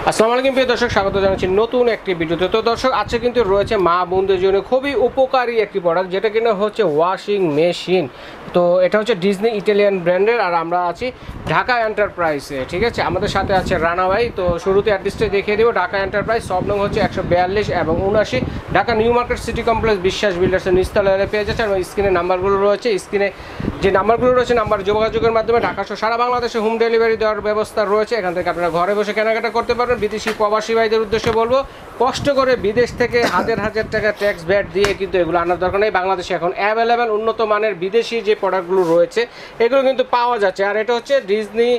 আসসালামু আলাইকুম প্রিয় দর্শক, স্বাগত জানাচ্ছি নতুন একটি ভিডিওতে। তো দর্শক, আজকে কিন্তু রয়েছে মা বোনদের জন্য খুবই উপকারী একটি প্রোডাক্ট, যেটা কিনা হচ্ছে ওয়াশিং মেশিন। তো এটা হচ্ছে ডিজনি ইটালিয়ান ব্র্যান্ডের, আর আমরা আছি ঢাকা এন্টারপ্রাইজে। ঠিক আছে, আমাদের সাথে আছে রানা ভাই। তো শুরুতে অ্যাড্রেসটা দেখিয়ে দেবো। ঢাকা এন্টারপ্রাইজ, সব নং হচ্ছে 142 এবং 79, Dhaka new market city complex, বিশ্বাস বিল্ডার্সের নিচতলায় পেয়ে যাচ্ছে। এবং স্ক্রিনে নাম্বারগুলো রয়েছে, স্ক্রিনে যে নাম্বারগুলো রয়েছে নাম্বার যোগাযোগের মাধ্যমে ঢাকা সহ সারা বাংলাদেশে হোম ডেলিভারি দেওয়ার ব্যবস্থা রয়েছে। এখান থেকে আপনারা ঘরে বসে কেনাকাটা করতে পারবেন। বিদেশি প্রবাসী ভাইদের উদ্দেশ্যে বলবো, কষ্ট করে বিদেশ থেকে হাজার টাকা ট্যাক্স ভ্যাট দিয়ে কিন্তু এগুলো আনার দরকার নেই। বাংলাদেশে এখন অ্যাভেলেবেল উন্নত মানের বিদেশি যে প্রোডাক্টগুলো রয়েছে এগুলো কিন্তু পাওয়া যাচ্ছে। আর এটা হচ্ছে ডিজনি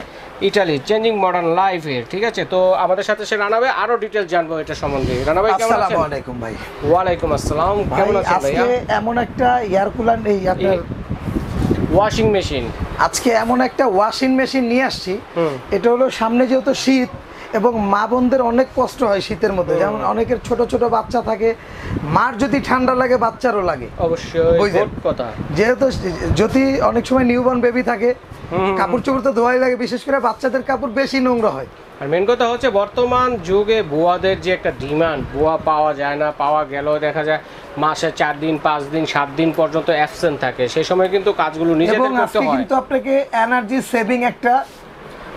ইটালি চেঞ্জিং মডার্ন লাইফের। ঠিক আছে, তো আমাদের সাথে সে রানা ভাই আরো ডিটেইলস জানবো এটা সম্বন্ধে। রানা ভাই কেমন আছেন? আসসালামু আলাইকুম ভাই। ওয়ালাইকুম আসসালাম, কেমন আছেন ভাই? আজকে এমন একটা এয়ার কুলার নেই আপনার ওয়াশিং মেশিন, আজকে এমন একটা ওয়াশিং মেশিন নিয়ে আসছি। এটা হলো সামনে যেহেতু শীত এবং মা বোনদের অনেক কষ্ট হয় শীতের মধ্যে, যেমন অনেকের ছোট ছোট বাচ্চা থাকে, মার যদি ঠান্ডা লাগে বাচ্চারও লাগে অবশ্যই কথা। যেহেতু যদি অনেক সময় নিউবর্ন বেবি থাকে, কাপড় চোপড় তো ধোয়াই লাগে, বিশেষ করে বাচ্চাদের কাপড় বেশি নোংরা হয়। আর মেন কথা হচ্ছে বর্তমান যুগে বুয়াদের যে একটা ডিমান্ড, বুয়া পাওয়া যায় না, পাওয়া গেলেও দেখা যায় মাসে 4 দিন 5 দিন 7 দিন পর্যন্ত অ্যাবসেন্ট থাকে। সেই সময় কিন্তু কাজগুলো নিজেদের করতে হয়। কিন্তু আপনাকে এনার্জি সেভিং একটা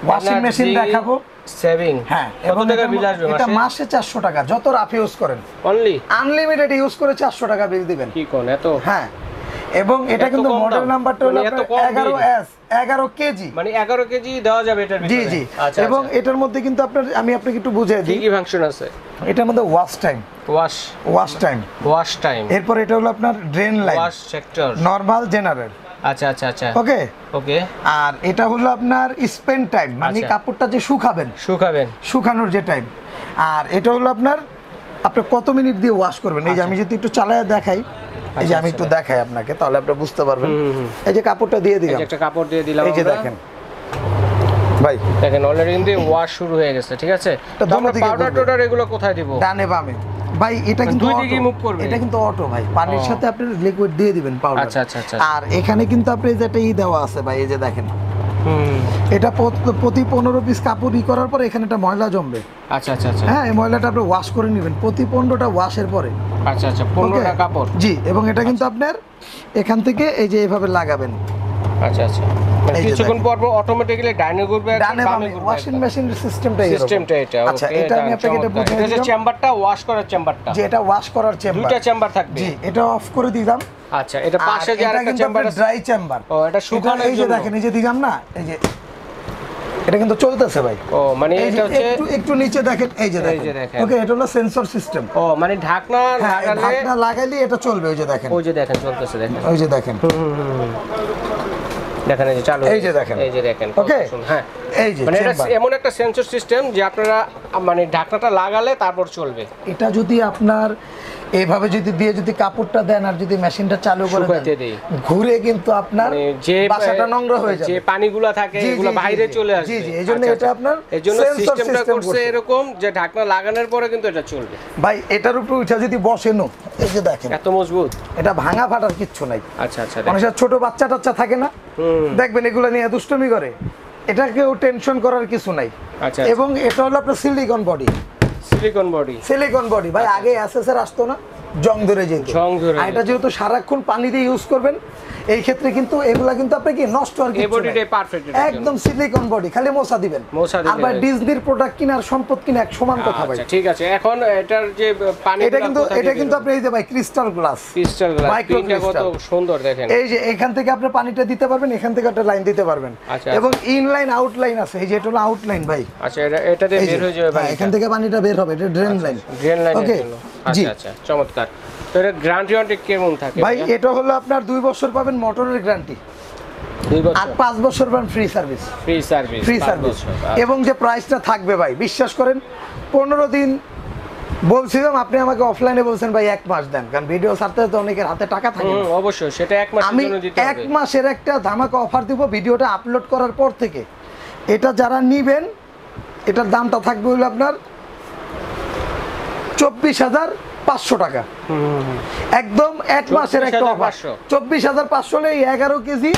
ওয়াশিং মেশিন দেখাবো। সেভিং, হ্যাঁ, এবং এটা মাসে 400 টাকা, যত রাফ ইউজ করেন, অনলি আনলিমিটেড ইউজ করে 400 টাকা বিল দিবেন। কি কোন এত? হ্যাঁ, এবং এটা কিন্তু মডেল নাম্বারটা হলো 11S, 11 কেজি, মানে 11 কেজি দেওয়া যাবে এটার ভিতরে। জি জি। এবং এটার মধ্যে কিন্তু আপনার আমি আপনাকে একটু বুঝিয়ে দিই কি ফাংশন আছে এটার মধ্যে। ওয়াশ টাইম, ওয়াশ টাইম, এরপর এটা হলো আপনার drain line, wash sector, normal general. আচ্ছা আচ্ছা আচ্ছা, ওকে ওকে। আর এটা হলো আপনার স্পেন্ড টাইম, মানে কাপড়টা যে শুকানোর যে টাইম। আর এটা হলো আপনার আপনি কত মিনিট দিয়ে ওয়াশ করবেন। এই যে আমি যদি একটু চালায় দেখাই, এই যে আমি একটু দেখাই আপনাকে, তাহলে আপনি বুঝতে পারবেন। এই যে কাপড়টা দিয়ে দিলাম, একটা কাপড় দিয়ে দিলাম, এই যে দেখেন ভাই, দেখেন অলরেডি কিন্তু ওয়াশ শুরু হয়ে গেছে। ঠিক আছে, তো আমরা পাউডার টোডার এগুলো কোথায় দিব? ডানে বামে ভাই। এটা কিন্তু দুই দিকে মুভ করবে, এটা কিন্তু অটো ভাই। পানির সাথে আপনি লিকুইড দিয়ে দিবেন পাউডার। আচ্ছা আচ্ছা আচ্ছা। আর এখানে কিন্তু আপনি যেটা দেওয়া আছে ভাই, এই যে দেখেন, এটা প্রতি 15 পিস কাপড় করার পরে এখানে একটা ময়লা জমবে। আচ্ছা আচ্ছা আচ্ছা, হ্যাঁ, এই ময়লাটা আপনি ওয়াশ করে নেবেন প্রতি 15টা ওয়াশের পরে। আচ্ছা আচ্ছা, 15টা কাপড়, জি। এবং এটা কিন্তু আপনার এখান থেকে এই যে এইভাবে লাগাবেন। আচ্ছা আচ্ছা, কিছুক্ষণ পর পর অটোমেটিক্যালি ডাইনে ঘুরবে, ডানে বামে ওয়াশিং মেশিন সিস্টেমটা এটা। আচ্ছা, এটা আমি আপনাকে এটা বুঝিয়ে দিলাম। এটা চেম্বারটা, ওয়াশ করার চেম্বারটা, যে এটা ওয়াশ করার চেম্বার, দুটো চেম্বার থাকবে। জি, এটা অফ করে দিলাম। আচ্ছা, এটা পাশে যে আরেকটা চেম্বার আছে, ড্রাই চেম্বার। ও, এটা শুকানোর জন্য। এই যে দেখেন, এই যে দিলাম না, এই যে এটা কিন্তু চলতেছে ভাই। ও, মানে এটা হচ্ছে একটু নিচে দেখেন, এই যে দেখেন। ওকে, এটা হলো সেন্সর সিস্টেম। ও, মানে ঢাকনা লাগাইলে এটা চলবে। ওই যে দেখেন, চলতেছে, দেখেন, ওই যে দেখেন, দেখেন, এই যে চালু, এই যে দেখেন, এই যে দেখেন। ওকে, হ্যাঁ, এই যে মানে এটা এমন একটা সেন্সর সিস্টেম যে আপনারা মানে ঢাকনাটা লাগালে তারপর চলবে। এটা যদি আপনার এইভাবে যদি কাপড়টা দেন আর যদি মেশিনটা চালু করে দেন, ঘুরে কিন্তু আপনার যে বাসাটা নোংরা হয়ে যাবে, যে পানিগুলো থাকে এগুলো বাইরে চলে আসবে। জি জি, এইজন্য এটা আপনার সিস্টেমটা করছে এরকম যে ঢাকনা লাগানোর পরে কিন্তু এটা চলবে। ভাই, এটার উপরে উঠা যদি বসেনো, এই যে দেখেন এত মজবুত, এটা ভাঙা ফাটার কিচ্ছু নাই। আচ্ছা আচ্ছা, মানুষের ছোট বাচ্চা টাচ্চা থাকে না, দেখবেন এগুলো নিয়ে দুষ্টুমি করে, এটাকেও টেনশন করার কিছু নাই। আচ্ছা, এবং এটা হলো আপনার সিলিকন বডি ভাই। আগে এসএসআর আসতো না, জং ধরে যেত। আর এটা যেহেতু সারাক্ষণ পানি দিয়ে ইউজ করবেন, এই ক্ষেত্রে কিন্তু এগুলা কিন্তু আপনি কি নষ্ট আর কি, বডিটাই পারফেক্ট, একদম সিলিকন বডি, খালি মোছা দিবেন। আর ভাই, ডিজনির প্রোডাক্ট কিনার সম্পদ কিনা এক সমান কথা ভাই। ঠিক আছে, এখন এটার যে পানি, এটা কিন্তু আপনি এই যে ভাই ক্রিস্টাল গ্লাস, মাইক্রো কত সুন্দর দেখেন। এই যে এখান থেকে আপনি পানিটা দিতে পারবেন, এখান থেকে একটা লাইন দিতে পারবেন। এবং ইনলাইন আউটলাইন আছে, এই যে এটা হলো আউটলাইন ভাই। আচ্ছা, এটাতে বের হয়ে যাবে, এখান থেকে পানিটা বের হবে, এটা ড্রেন লাইন। ওকে, আচ্ছা আচ্ছা, চমৎকার। তো এর গ্যারান্টি কেমন থাকে ভাই? এটা হলো আপনার 2 বছর পাবেন মোটরের গ্যারান্টি, 2 বছর, আর 5 বছর পাবেন ফ্রি সার্ভিস। এবং যে প্রাইসটা থাকবে ভাই, বিশ্বাস করেন, 15 দিন বলছিলাম, আপনি আমাকে অফলাইনে বলছেন ভাই 1 মাস দেন, কারণ ভিডিও ছাড়তে তো অনেকের হাতে টাকা থাকে। অবশ্যই, সেটা 1 মাসের জন্য দিতে হবে। 1 মাসের একটা ধামাকা অফার দিব ভিডিওটা আপলোড করার পর থেকে। এটা যারা নিবেন, এটার দামটা থাকবে হলো আপনার 24,500 টাকা, একদম 1 মাসের একটা অফার। 24,500 হলে 11 কেজি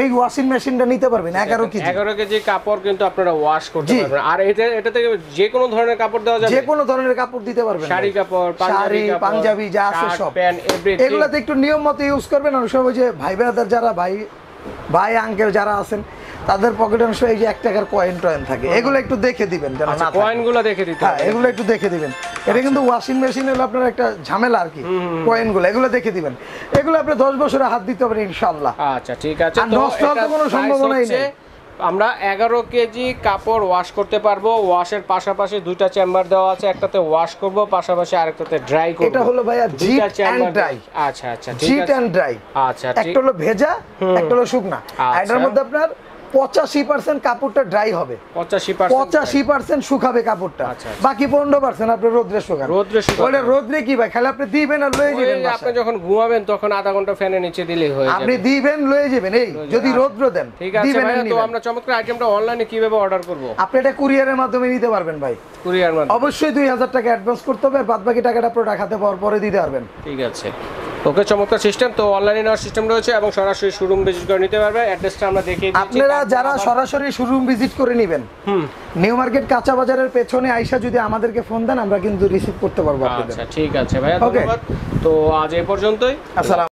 এই ওয়াশিং মেশিনটা নিতে পারবেন 11 কেজি কাপড় কিন্তু আপনারা ওয়াশ করতে পারবেন। আর এটা থেকে যে কোনো ধরনের কাপড় দেওয়া যাবে, যে কোনো ধরনের কাপড় দিতে পারবেন, শাড়ি কাপড়, পাঞ্জাবি যা আছে সব, এগুলাতে একটু নিয়ম মতো ইউজ করবেন। অনেক সময় যে ভাই ব্রাদার যারা ভাই আঙ্কেল যারা আছেন তাদের পকেটে অংশ এই যে 1 টাকার কয়েন থাকে, এগুলো একটু দেখে দিবেন যেন না কয়েনগুলো দেখে দিতে হবে। এগুলো একটু দেখে দিবেন। এটা কিন্তু ওয়াশিং মেশিন হলো আপনার একটা ঝামেলা আর কি, কয়েনগুলো এগুলো দেখে দিবেন। এগুলো আপনি 10 বছরে হাত দিতে পারেন ইনশাআল্লাহ। আচ্ছা ঠিক আছে, তো এটা কোনো সম্ভাবনাই নেই। আমরা 11 কেজি কাপড় ওয়াশ করতে পারবো। ওয়াশের পাশাপাশি দুইটা চেম্বার দেওয়া আছে, একটাতে ওয়াশ করব, পাশাপাশি আরেকটাতে ড্রাই করব। এটা হলো ভাইয়া জিট এন্ড ড্রাই। আচ্ছা আচ্ছা ঠিক আছে, জিট এন্ড ড্রাই। আচ্ছা একটা হলো ভেজা, একটা হলো শুকনা। এটার মধ্যে আপনার 85% কাপড়টা ড্রাই হবে, 85% শুকাবে কাপড়টা, বাকি 15% আপনি রোদ্রে শুকান। ওটা রোদ্রে কি ভাই, খালি আপনি দিবেন আর লয়ে যাবেন। আপনি যখন ঘুমাবেন তখন আধা ঘন্টা ফ্যানের নিচে দিলেই হয়ে যাবে। আপনি দিবেন লয়ে যাবেন, এই যদি রোদ্র দেন ঠিক আছে ভাই। তো আমরা চমৎকার আইটেমটা অনলাইনে কিভাবে অর্ডার করব? আপনি এটা কুরিয়ারের মাধ্যমে নিতে পারবেন ভাই। কুরিয়ার মাধ্যমে অবশ্যই 2000 টাকা অ্যাডভান্স করতে হবে, বাদ বাকি টাকাটা প্রোডাক্ট হাতে পাওয়ার পরে দিতে পারবেন। ঠিক আছে, ওকে, চমৎকার সিস্টেম। তো অনলাইনে নেওয়ার সিস্টেম রয়েছে এবং সরাসরি শোরুম ভিজিট করে নিতে পারবে। অ্যাড্রেসটা আমরা দেখিয়ে দিচ্ছি। আপনারা যারা সরাসরি শোরুম ভিজিট করে নেবেন, নিউ মার্কেট কাঁচা বাজারের পেছনে আইসা যদি আমাদেরকে ফোন দেন, আমরা কিন্তু রিসিভ করতে পারবো আপনাদের। আচ্ছা ঠিক আছে ভাইয়া, ধন্যবাদ। তো আজ এই পর্যন্তই। আসসালাম।